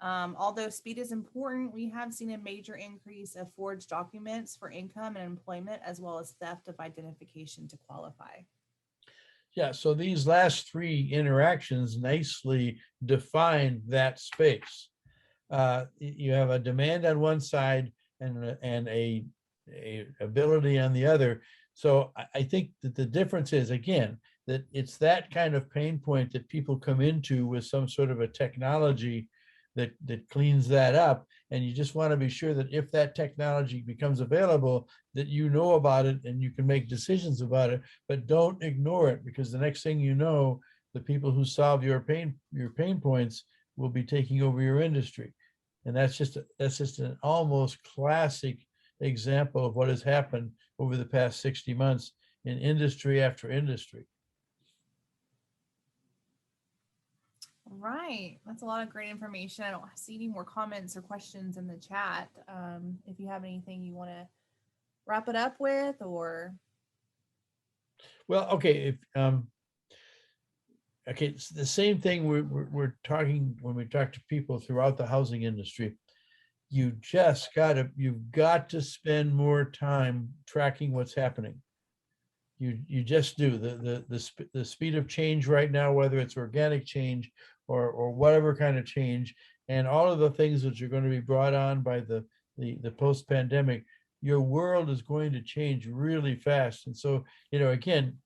Although speed is important, we have seen a major increase of forged documents for income and employment, as well as theft of identification to qualify. Yeah, so these last three interactions nicely define that space. You have a demand on one side and a ability on the other. So I think that the difference is, again, that it's that kind of pain point that people come into with some sort of a technology that cleans that up. And you just want to be sure that if that technology becomes available, that you know about it and you can make decisions about it, but don't ignore it, because the next thing you know, the people who solve your pain points will be taking over your industry. And that's just an almost classic example of what has happened over the past 60 months in industry after industry. Right. That's a lot of great information. I don't see any more comments or questions in the chat. If you have anything you want to wrap it up with, or. Well, okay. Okay, it's the same thing we're talking when we talk to people throughout the housing industry. You've got to spend more time tracking what's happening. You just do. The speed of change right now, whether it's organic change or whatever kind of change, and all of the things that are going to be brought on by the post-pandemic, your world is going to change really fast. And so, again,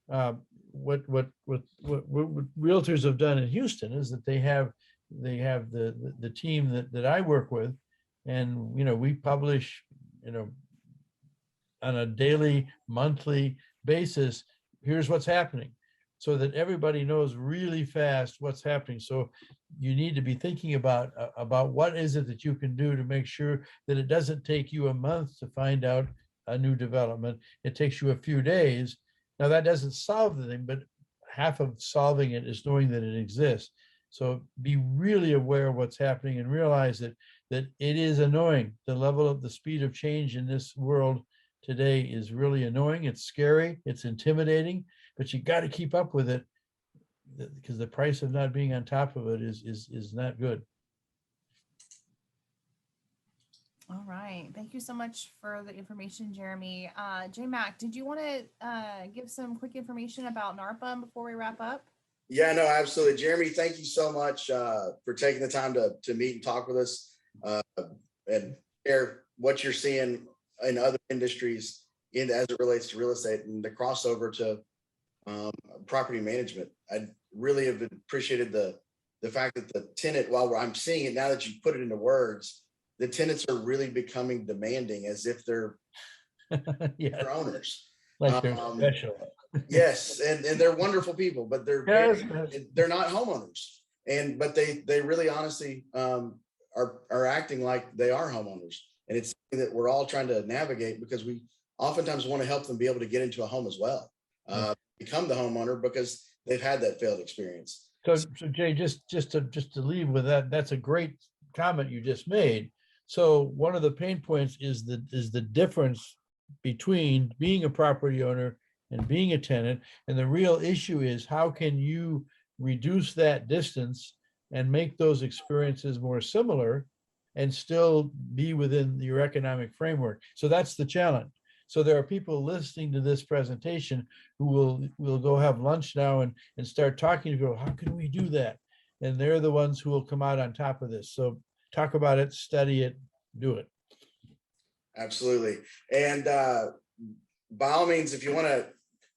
what realtors have done in Houston is that they have the team that I work with, and we publish on a daily, monthly basis, here's what's happening, so that everybody knows really fast what's happening. So you need to be thinking about what is it that you can do to make sure that it doesn't take you a month to find out a new development. It takes you a few days. Now that doesn't solve the thing, but half of solving it is knowing that it exists. So be really aware of what's happening and realize that it is annoying. The level of the speed of change in this world today is really annoying. It's scary, it's intimidating, but you got to keep up with it, because the price of not being on top of it is not good. All right. Thank you so much for the information, Jeremy. J Mac, did you want to give some quick information about NARPA before we wrap up? Yeah, no, absolutely. Jeremy, thank you so much for taking the time to meet and talk with us and share what you're seeing in other industries as it relates to real estate and the crossover to property management. I really have appreciated the fact that the tenant, while I'm seeing it now that you put it into words, the tenants are really becoming demanding, as if they're their owners. Like they're special. Yes, and they're wonderful people, but they're not homeowners. But they really honestly are acting like they are homeowners. And it's something that we're all trying to navigate, because we oftentimes want to help them be able to get into a home as well. become the homeowner because they've had that failed experience. So Jay, just to leave with that, that's a great comment you just made. So one of the pain points is the difference between being a property owner and being a tenant. And the real issue is, how can you reduce that distance and make those experiences more similar and still be within your economic framework? So that's the challenge. So there are people listening to this presentation who will go have lunch now and start talking to people, how can we do that? And they're the ones who will come out on top of this. So talk about it, study it, do it. Absolutely. And by all means, if you want to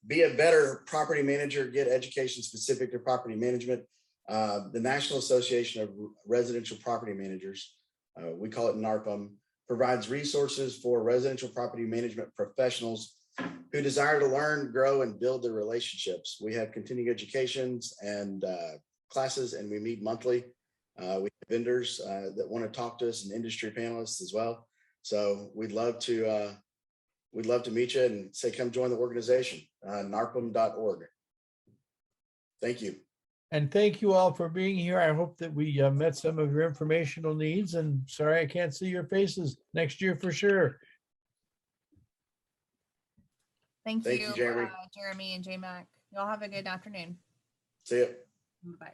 be a better property manager, get education specific to property management, the National Association of Residential Property Managers, we call it NARPA, provides resources for residential property management professionals who desire to learn, grow, and build their relationships. We have continuing educations and classes, and we meet monthly. We have vendors that want to talk to us, and industry panelists as well. So we'd love to meet you and say, come join the organization, narpam.org. Thank you. And thank you all for being here. I hope that we met some of your informational needs, and sorry I can't see your faces next year for sure. Thank Thank you, you, Jeremy. Jeremy and J Mac. Y'all have a good afternoon. See ya. Bye.